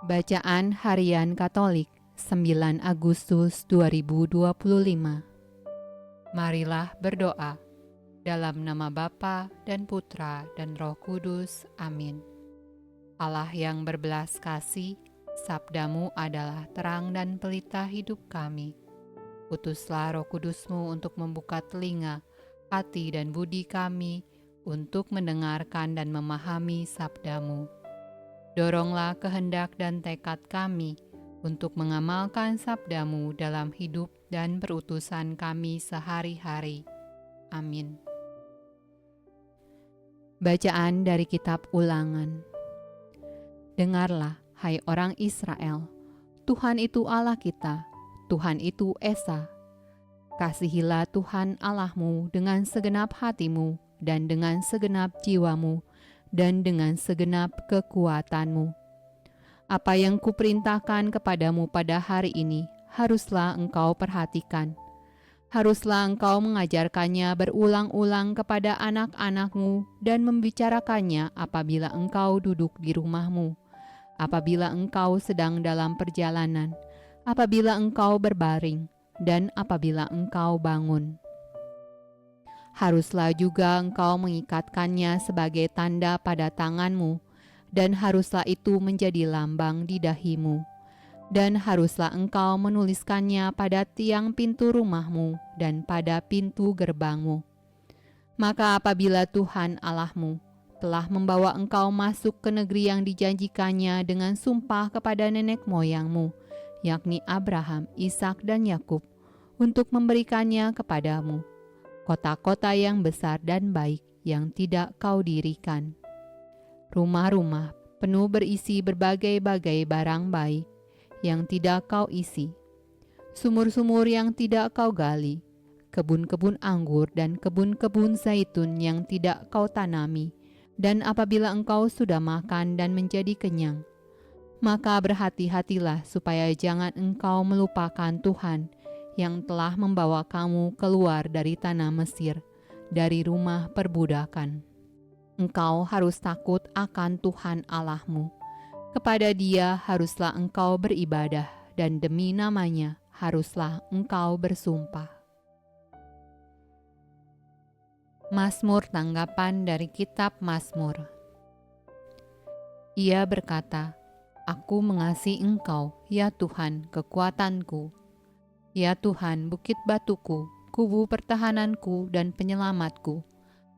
Bacaan Harian Katolik 9 Agustus 2025. Marilah berdoa. Dalam nama Bapa dan Putra dan Roh Kudus. Amin. Allah yang berbelas kasih, sabdamu adalah terang dan pelita hidup kami. Utuslah Roh Kudusmu untuk membuka telinga, hati dan budi kami untuk mendengarkan dan memahami sabdamu. Doronglah kehendak dan tekad kami untuk mengamalkan sabdamu dalam hidup dan perutusan kami sehari-hari. Amin. Bacaan dari Kitab Ulangan. Dengarlah, hai orang Israel, Tuhan itu Allah kita, Tuhan itu Esa. Kasihilah Tuhan Allahmu dengan segenap hatimu dan dengan segenap jiwamu, dan dengan segenap kekuatanmu. Apa yang kuperintahkan kepadamu pada hari ini, haruslah engkau perhatikan. Haruslah engkau mengajarkannya berulang-ulang kepada anak-anakmu dan membicarakannya apabila engkau duduk di rumahmu, apabila engkau sedang dalam perjalanan, apabila engkau berbaring, dan apabila engkau bangun. Haruslah juga engkau mengikatkannya sebagai tanda pada tanganmu, dan haruslah itu menjadi lambang di dahimu. Dan haruslah engkau menuliskannya pada tiang pintu rumahmu dan pada pintu gerbangmu. Maka apabila Tuhan Allahmu telah membawa engkau masuk ke negeri yang dijanjikannya dengan sumpah kepada nenek moyangmu, yakni Abraham, Ishak, dan Yakub, untuk memberikannya kepadamu, kota-kota yang besar dan baik yang tidak kau dirikan. Rumah-rumah penuh berisi berbagai-bagai barang baik yang tidak kau isi. Sumur-sumur yang tidak kau gali. Kebun-kebun anggur dan kebun-kebun zaitun yang tidak kau tanami. Dan apabila engkau sudah makan dan menjadi kenyang, maka berhati-hatilah supaya jangan engkau melupakan Tuhan yang telah membawa kamu keluar dari tanah Mesir, dari rumah perbudakan. Engkau harus takut akan Tuhan Allahmu. Kepada Dia haruslah engkau beribadah, dan demi namanya haruslah engkau bersumpah. Mazmur tanggapan dari Kitab Mazmur. Ia berkata, "Aku mengasihi Engkau, ya Tuhan, kekuatanku. Ya Tuhan, bukit batuku, kubu pertahananku dan penyelamatku,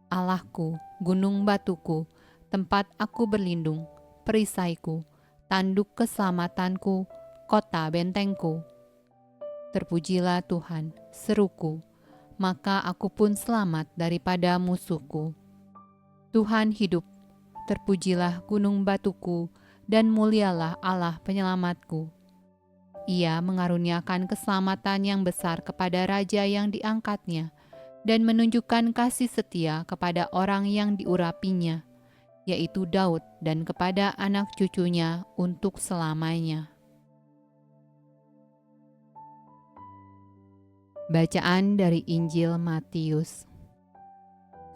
Allahku, gunung batuku, tempat aku berlindung, perisaiku, tanduk keselamatanku, kota bentengku. Terpujilah Tuhan, seruku, maka aku pun selamat daripada musuhku. Tuhan hidup, terpujilah gunung batuku, dan mulialah Allah penyelamatku. Ia mengaruniakan keselamatan yang besar kepada raja yang diangkatnya, dan menunjukkan kasih setia kepada orang yang diurapinya, yaitu Daud, dan kepada anak cucunya untuk selamanya." Bacaan dari Injil Matius.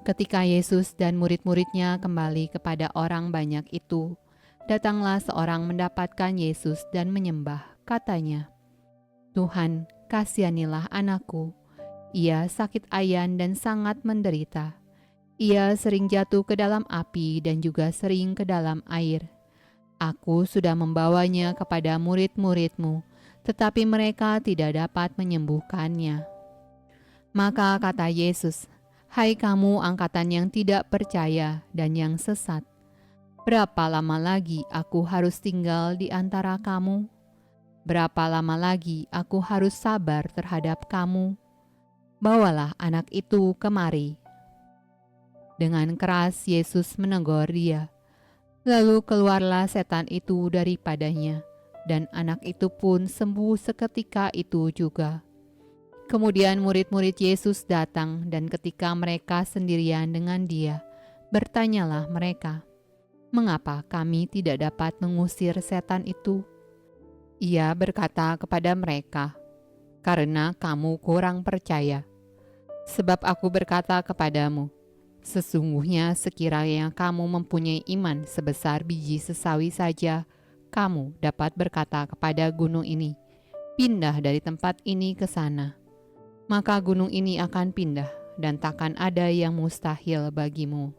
Ketika Yesus dan murid-muridnya kembali kepada orang banyak itu, datanglah seorang mendapatkan Yesus dan menyembah. Katanya, "Tuhan, kasihanilah anakku. Ia sakit ayan dan sangat menderita. Ia sering jatuh ke dalam api dan juga sering ke dalam air. Aku sudah membawanya kepada murid-muridmu, tetapi mereka tidak dapat menyembuhkannya." Maka kata Yesus, "Hai kamu angkatan yang tidak percaya dan yang sesat, berapa lama lagi aku harus tinggal di antara kamu? Berapa lama lagi aku harus sabar terhadap kamu? Bawalah anak itu kemari." Dengan keras Yesus menegur dia. Lalu keluarlah setan itu daripadanya, dan anak itu pun sembuh seketika itu juga. Kemudian murid-murid Yesus datang, dan ketika mereka sendirian dengan Dia, bertanyalah mereka, "Mengapa kami tidak dapat mengusir setan itu?" Ia berkata kepada mereka, "Karena kamu kurang percaya. Sebab aku berkata kepadamu, sesungguhnya sekiranya kamu mempunyai iman sebesar biji sesawi saja, kamu dapat berkata kepada gunung ini, "Pindah dari tempat ini ke sana." Maka gunung ini akan pindah, dan takkan ada yang mustahil bagimu.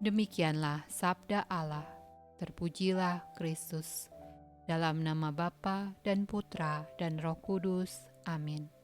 Demikianlah sabda Allah. Terpujilah Kristus. Dalam nama Bapa dan Putra dan Roh Kudus. Amin.